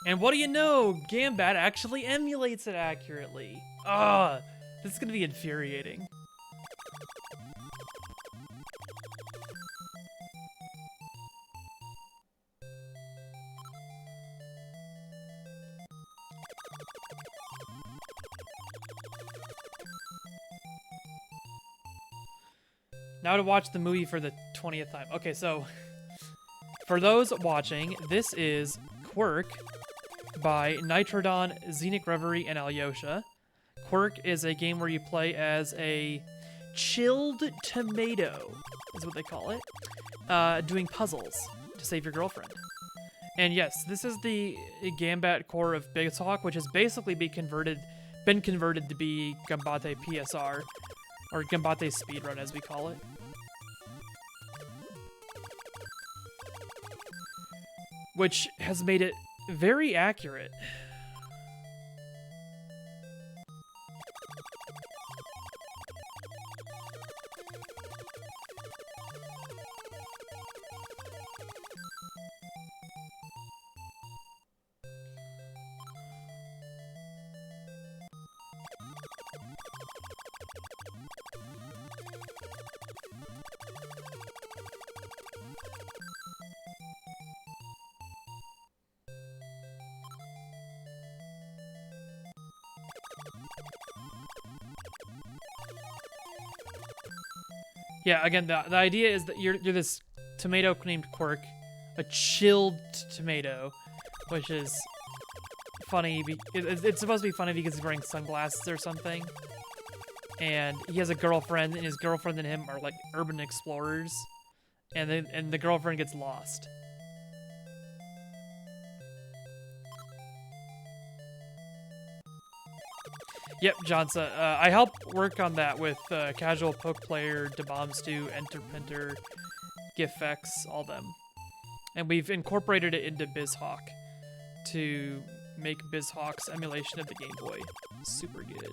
And what do you know? Gambatte actually emulates it accurately. Ah, this is gonna be infuriating. Now to watch the movie for the 20th time. Okay, so for those watching, this is Kwirk by Nitrodon, ZenicReverie, and Alyosha. Kwirk is a game where you play as a chilled tomato, is what they call it, doing puzzles to save your girlfriend. And yes, this is the Gambatte core of BizHawk, which has basically been converted to be Gambatte PSR, or Gambatte speedrun as we call it. Which has made it very accurate. Yeah, again, the idea is that you're this tomato named Kwirk, a chilled tomato, which is funny. It's supposed to be funny because he's wearing sunglasses or something. And he has a girlfriend, and his girlfriend and him are like urban explorers. And the girlfriend gets lost. Yep, Johnson. I helped work on that with Casual Poke Player, DeBombstew, Enterpinter, GIFX, all them. And we've incorporated it into BizHawk to make BizHawk's emulation of the Game Boy super good.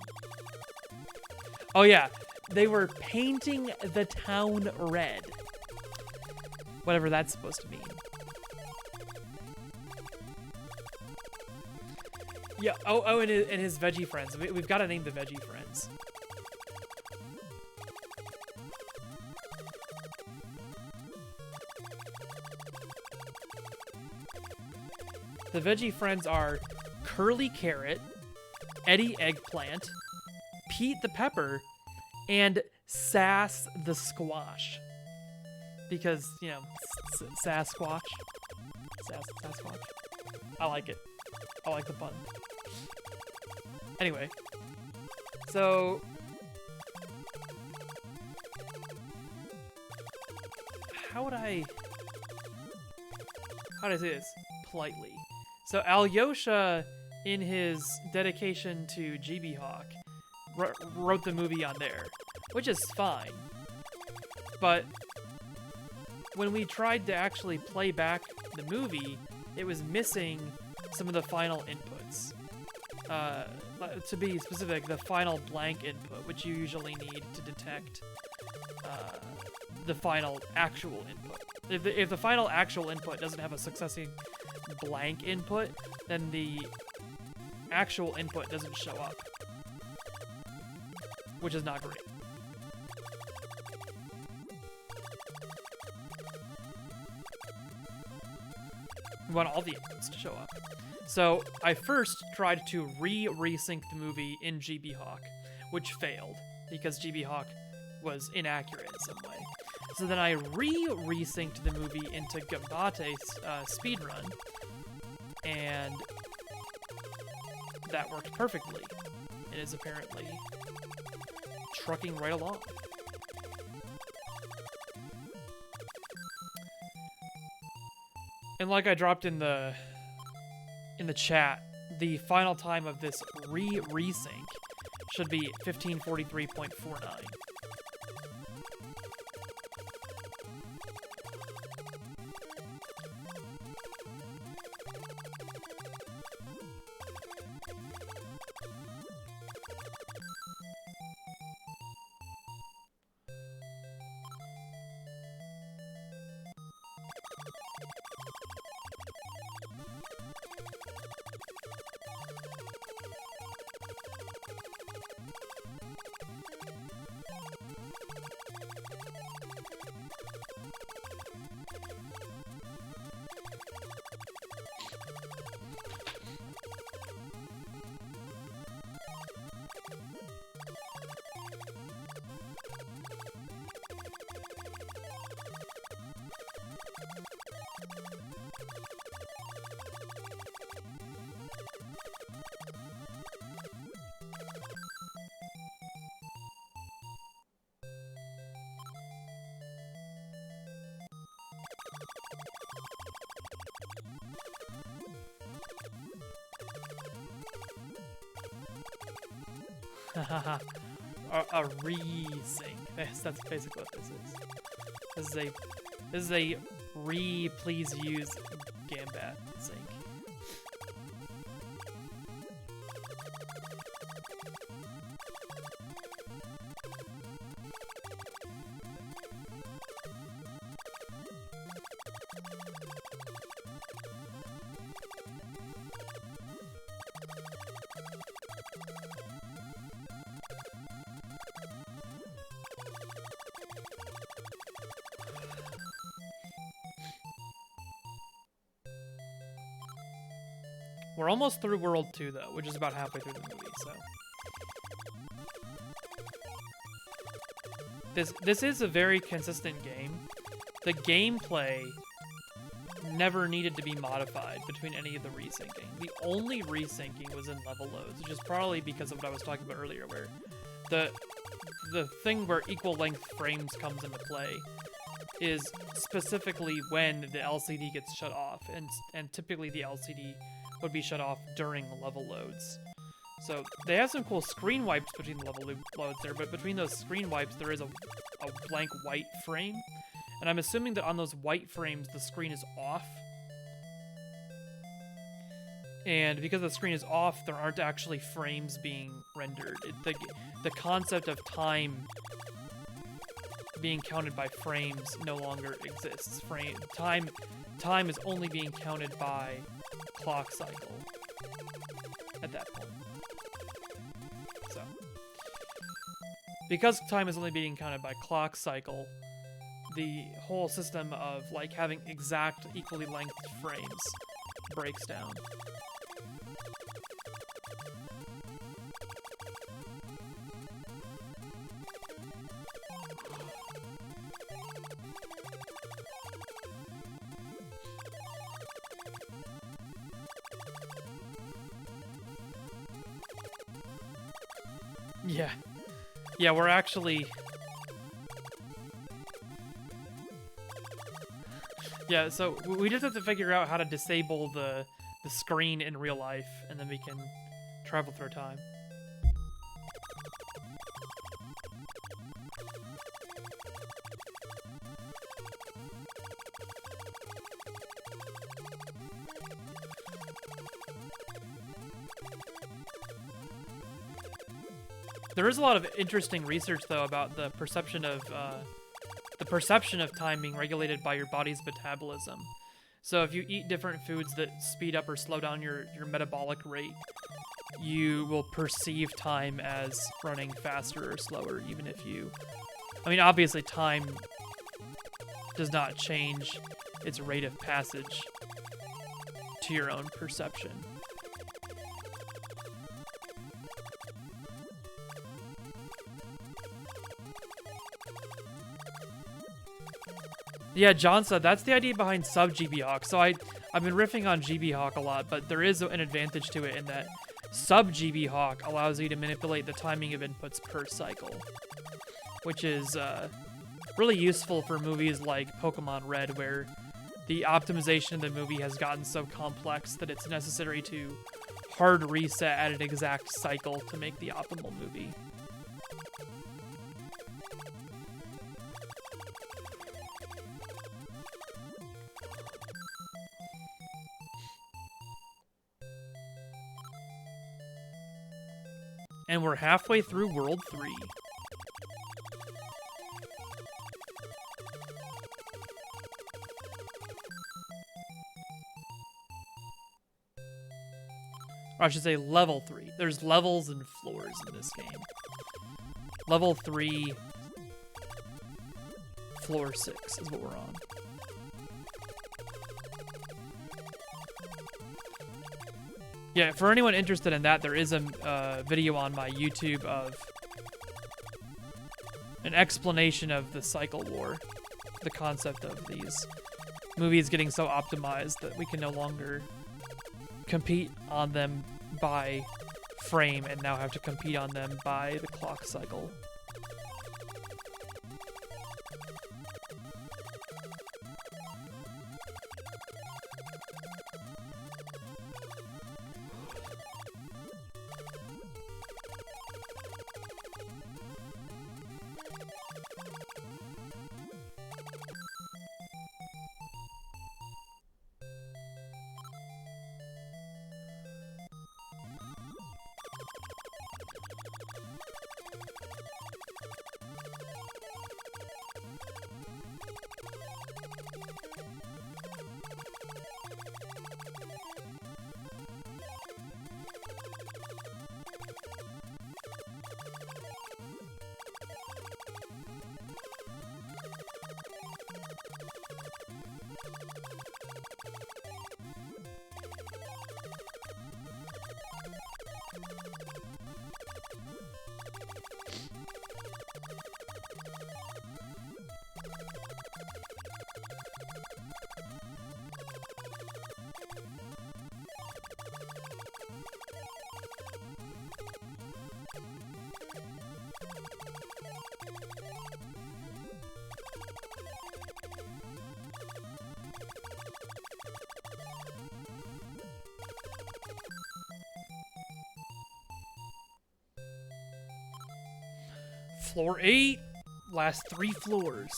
Oh yeah, they were painting the town red. Whatever that's supposed to mean. Yeah, and his veggie friends. We've got to name the veggie friends. The veggie friends are Curly Carrot, Eddie Eggplant, Pete the Pepper, and Sass the Squash. Because, you know, Sasquatch. Sasquatch. I like it. I like the pun. Anyway, so how do I say this politely? So Alyosha, in his dedication to GB Hawk, wrote the movie on there, which is fine. But when we tried to actually play back the movie, it was missing some of the final inputs. To be specific, the final blank input, which you usually need to detect the final actual input. If the final actual input doesn't have a successive blank input, then the actual input doesn't show up, which is not great. We want all the inputs to show up. So I first tried to resync the movie in GB Hawk, which failed because GB Hawk was inaccurate in some way. So then I resynced the movie into Gambatte's speedrun, and that worked perfectly. It is apparently trucking right along. And like I dropped in the chat, the final time of this resync should be 1543.49. a resync. Yes, that's basically what this is. This is a please use Gambatte sync. We're almost through World 2, though, which is about halfway through the movie, so... This is a very consistent game. The gameplay never needed to be modified between any of the resyncing. The only resyncing was in level loads, which is probably because of what I was talking about earlier, where the thing where equal length frames comes into play is specifically when the LCD gets shut off, and typically the LCD would be shut off during level loads. So they have some cool screen wipes between the level loads there, but between those screen wipes there is a blank white frame, and I'm assuming that on those white frames the screen is off. And because the screen is off, there aren't actually frames being rendered. The concept of time being counted by frames no longer exists. Time is only being counted by clock cycle at that point. So, because time is only being counted by clock cycle, the whole system of like having exact equally length frames breaks down. Yeah, we're actually... Yeah, so we just have to figure out how to disable the screen in real life, and then we can travel through time. There is a lot of interesting research, though, about the perception of time being regulated by your body's metabolism. So if you eat different foods that speed up or slow down your metabolic rate, you will perceive time as running faster or slower, even if you... I mean, obviously, time does not change its rate of passage to your own perception. Yeah, John said that's the idea behind sub GB Hawk. So I've been riffing on GB Hawk a lot, but there is an advantage to it in that sub GB Hawk allows you to manipulate the timing of inputs per cycle, which is really useful for movies like Pokemon Red, where the optimization of the movie has gotten so complex that it's necessary to hard reset at an exact cycle to make the optimal movie. And we're halfway through World 3. Or I should say level 3. There's levels and floors in this game. Level 3, floor 6 is what we're on. Yeah, for anyone interested in that, there is a video on my YouTube of an explanation of the cycle war, the concept of these movies getting so optimized that we can no longer compete on them by frame and now have to compete on them by the clock cycle. Floor 8. Last 3 floors.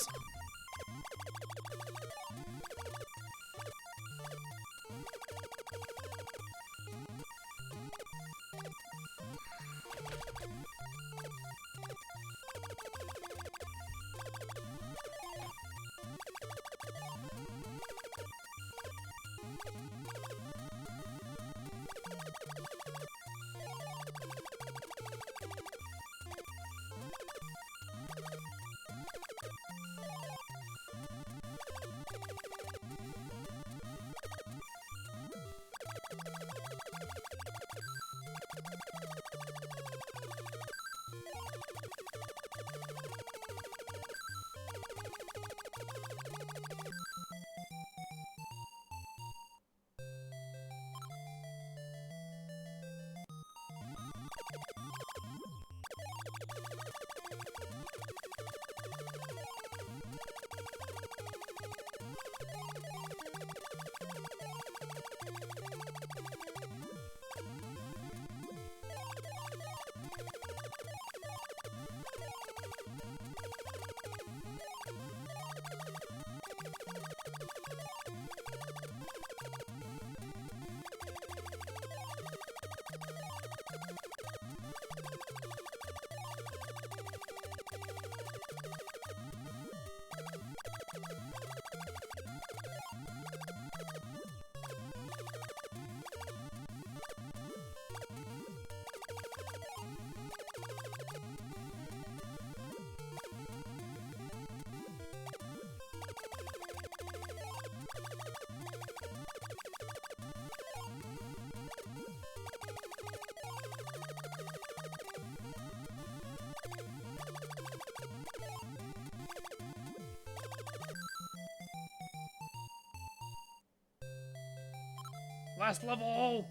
Last level!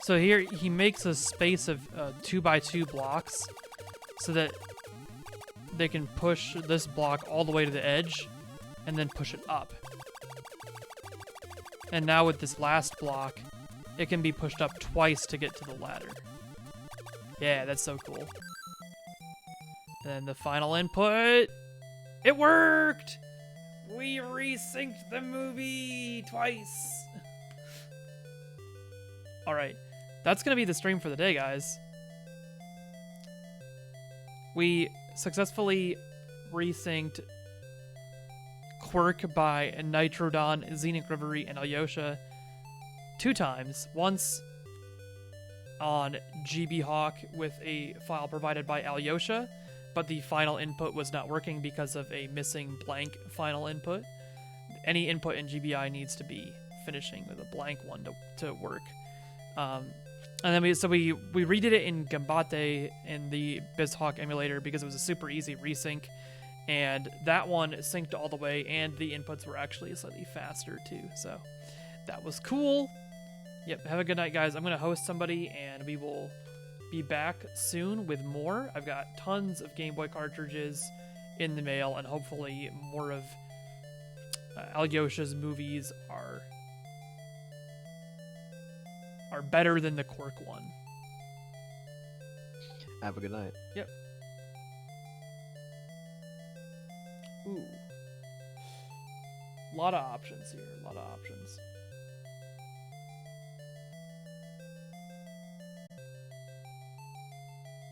So here he makes a space of 2x2 blocks so that they can push this block all the way to the edge and then push it up. And now with this last block, it can be pushed up twice to get to the ladder. Yeah, that's so cool. And then the final input, it worked! We resynced the movie twice. All right. That's going to be the stream for the day, guys. We successfully resynced Kwirk by Nitrodon, ZenicReverie, and Alyosha 2 times. Once on GB with a file provided by Alyosha, but the final input was not working because of a missing blank final input. Any input in GBI needs to be finishing with a blank one to work. And then we redid it in Gambatte in the BizHawk emulator because it was a super easy resync, and that one synced all the way, and the inputs were actually slightly faster too. So that was cool. Yep. Have a good night, guys. I'm gonna host somebody, and we will be back soon with more. I've got tons of Game Boy cartridges in the mail, and hopefully more of Alyosha's movies are better than the Kwirk one. Have a good night. Yep. Ooh. A lot of options here. A lot of options.